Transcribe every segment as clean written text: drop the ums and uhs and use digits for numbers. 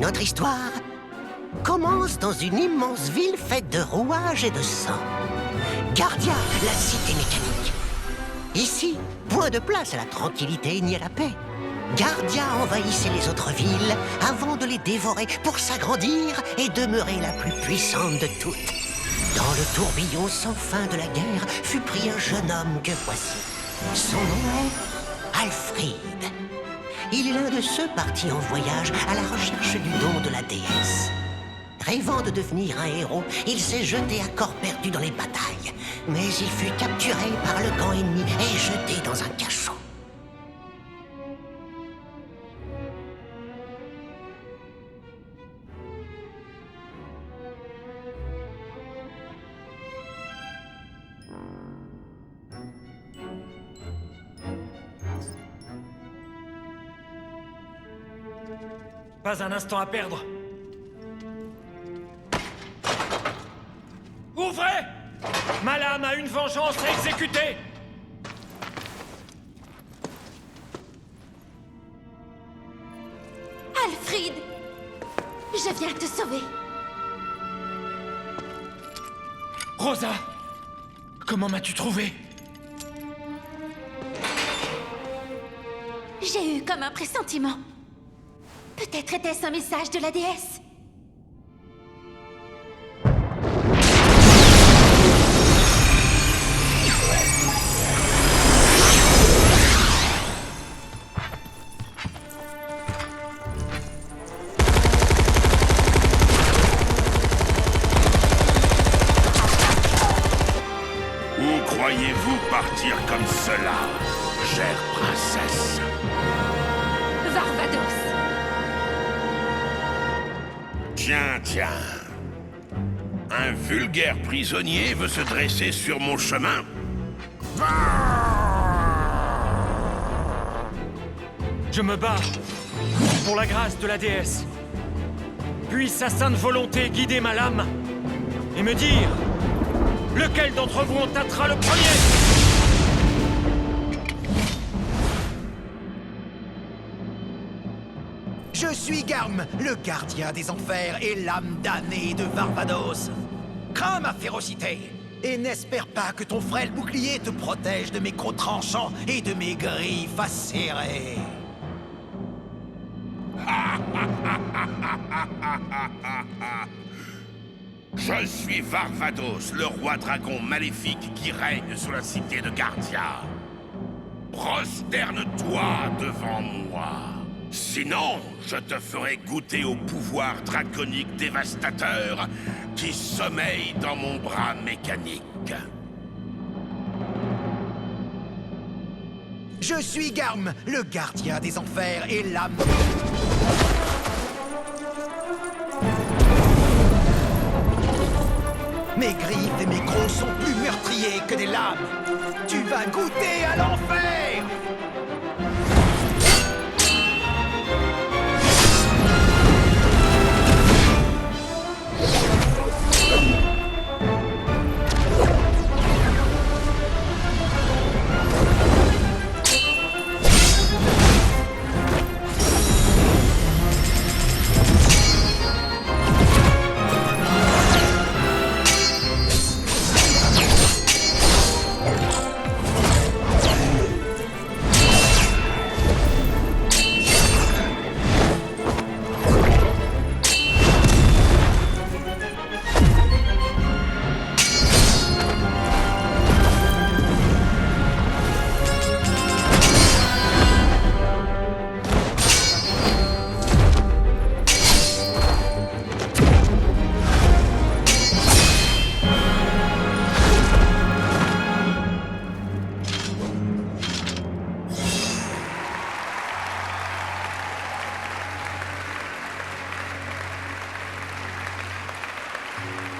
Notre histoire commence dans une immense ville faite de rouages et de sang. Gardia, la cité mécanique. Ici, point de place à la tranquillité ni à la paix. Gardia envahissait les autres villes avant de les dévorer pour s'agrandir et demeurer la plus puissante de toutes. Dans le tourbillon sans fin de la guerre fut pris un jeune homme que voici. Son nom est Alfred. Il est l'un de ceux partis en voyage à la recherche du don de la déesse. Rêvant de devenir un héros, il s'est jeté à corps perdu dans les batailles. Mais il fut capturé par le camp ennemi et jeté dans un cachot. Pas un instant à perdre. Ouvrez! Ma lame a une vengeance à exécuter! Alfred! Je viens te sauver. Rosa! Comment m'as-tu trouvé? J'ai eu comme un pressentiment. Peut-être était-ce un message de la déesse. Où croyez-vous partir comme cela, chère princesse? Varvados. Tiens. Un vulgaire prisonnier veut se dresser sur mon chemin? Je me bats pour la grâce de la déesse. Puisse sa sainte volonté guider ma lame et me dire lequel d'entre vous en tâtera le premier. Je suis Garm, le gardien des enfers et l'âme damnée de Varvados. Crains ma férocité et n'espère pas que ton frêle bouclier te protège de mes crocs tranchants et de mes griffes acérées. Je suis Varvados, le roi dragon maléfique qui règne sur la cité de Gardia. Prosterne-toi devant moi. Sinon, je te ferai goûter au pouvoir draconique dévastateur qui sommeille dans mon bras mécanique. Je suis Garm, le gardien des enfers et l'âme... Mes griffes et mes crocs sont plus meurtriers que des lames. Tu vas goûter à l'enfer!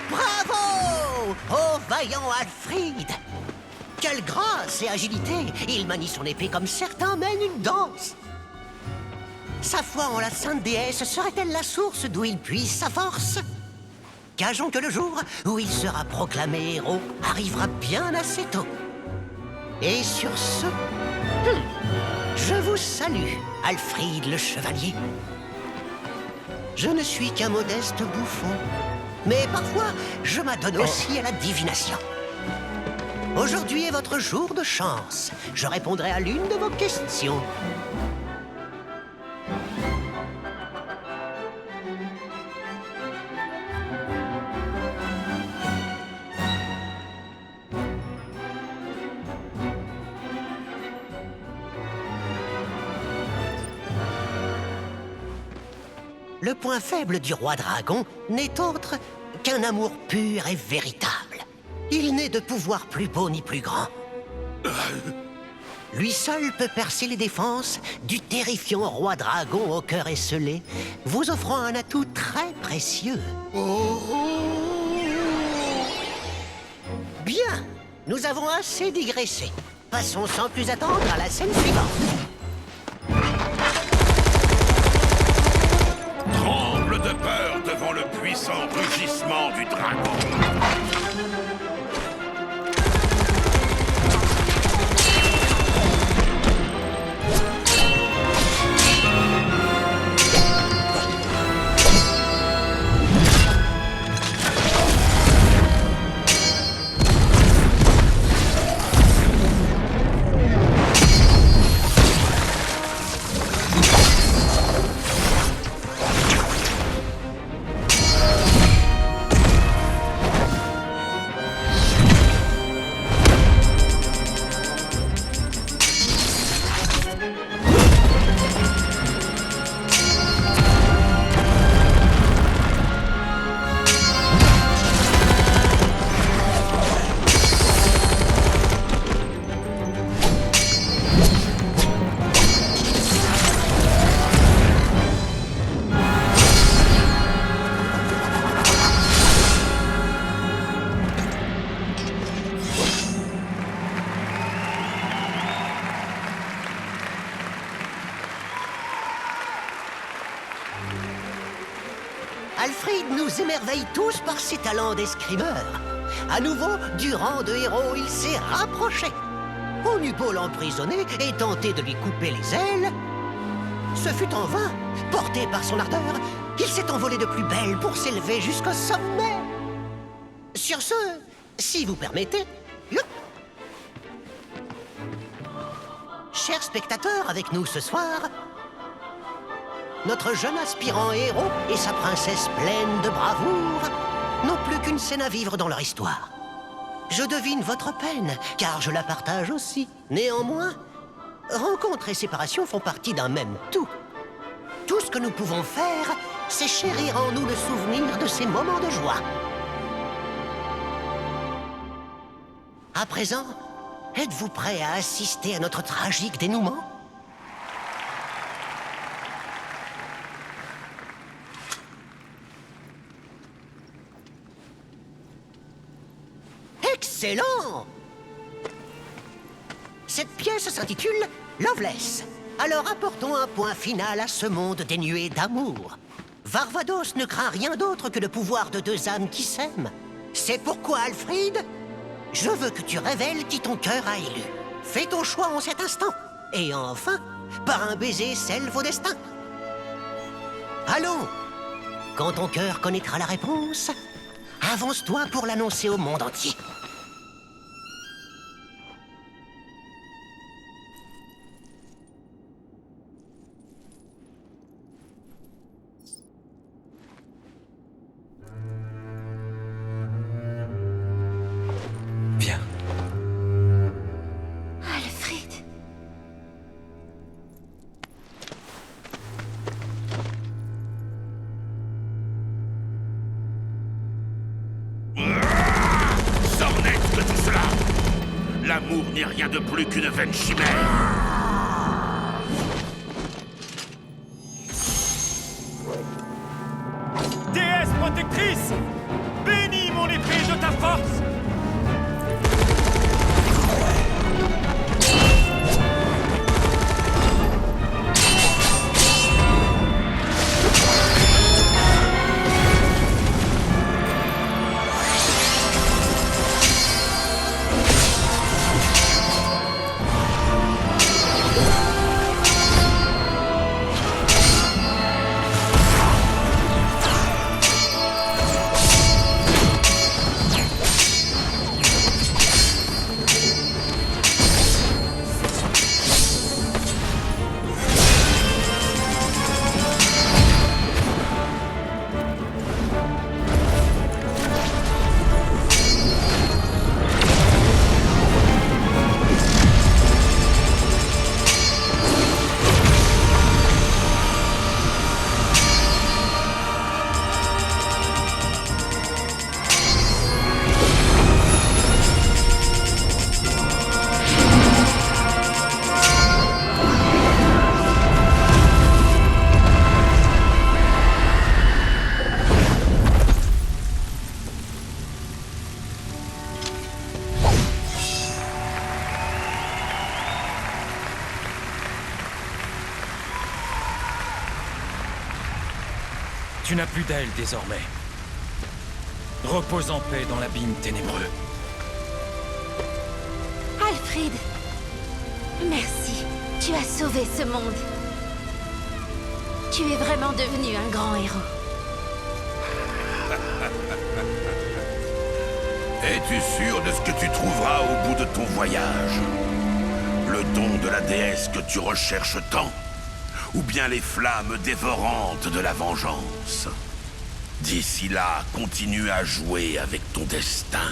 Bravo au vaillant Alfred! Quelle grâce et agilité! Il manie son épée comme certains mènent une danse. Sa foi en la sainte déesse serait-elle la source d'où il puise sa force? Gageons que le jour où il sera proclamé héros arrivera bien assez tôt. Et sur ce, je vous salue, Alfred le chevalier. Je ne suis qu'un modeste bouffon. Mais parfois, je m'adonne aussi à la divination. Aujourd'hui est votre jour de chance. Je répondrai à l'une de vos questions. Le point faible du roi dragon n'est autre qu'un amour pur et véritable. Il n'est de pouvoir plus beau ni plus grand. Lui seul peut percer les défenses du terrifiant roi dragon au cœur esselé, vous offrant un atout très précieux. Bien, nous avons assez digressé. Passons sans plus attendre à la scène suivante. Tremble de peur devant le puissant rugissement du dragon. Alfred nous émerveille tous par ses talents d'escrimeur. À nouveau, du rang de héros, il s'est rapproché. On eut beau l'emprisonner et tenter de lui couper les ailes. Ce fut en vain. Porté par son ardeur, il s'est envolé de plus belle pour s'élever jusqu'au sommet. Sur ce, si vous permettez... youp. Chers spectateurs, avec nous ce soir... notre jeune aspirant héros et sa princesse pleine de bravoure n'ont plus qu'une scène à vivre dans leur histoire. Je devine votre peine, car je la partage aussi. Néanmoins, rencontre et séparation font partie d'un même tout. Tout ce que nous pouvons faire, c'est chérir en nous le souvenir de ces moments de joie. À présent, êtes-vous prêts à assister à notre tragique dénouement ? Excellent! Cette pièce s'intitule Loveless. Alors apportons un point final à ce monde dénué d'amour. Varvados ne craint rien d'autre que le pouvoir de deux âmes qui s'aiment. C'est pourquoi, Alfred, je veux que tu révèles qui ton cœur a élu. Fais ton choix en cet instant. Et enfin, par un baiser scelle vos destins. Allons! Quand ton cœur connaîtra la réponse, avance-toi pour l'annoncer au monde entier. Viens. Alfred. Sornette de tout cela! L'amour n'est rien de plus qu'une vaine chimère! Déesse protectrice, bénis mon épée de ta force. Tu n'as plus d'aile désormais. Repose en paix dans l'abîme ténébreux. Alfred, merci. Tu as sauvé ce monde. Tu es vraiment devenu un grand héros. Es-tu sûr de ce que tu trouveras au bout de ton voyage? Le don de la déesse que tu recherches tant? Ou bien les flammes dévorantes de la vengeance? D'ici là, continue à jouer avec ton destin.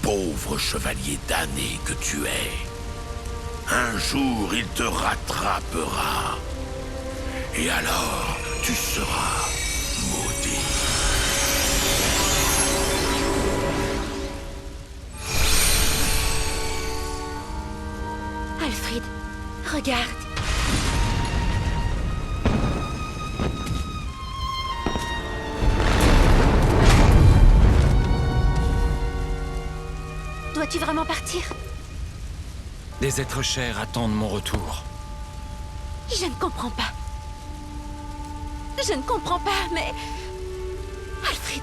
Pauvre chevalier damné que tu es. Un jour, il te rattrapera. Et alors, tu seras maudit. Alfred, regarde. Dois-tu vraiment partir? Des êtres chers attendent mon retour. Je ne comprends pas. Je ne comprends pas, mais... Alfred...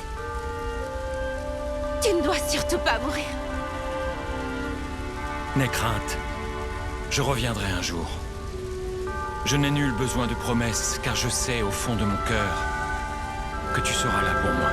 Tu ne dois surtout pas mourir. N'aie crainte. Je reviendrai un jour. Je n'ai nul besoin de promesses, car je sais au fond de mon cœur que tu seras là pour moi.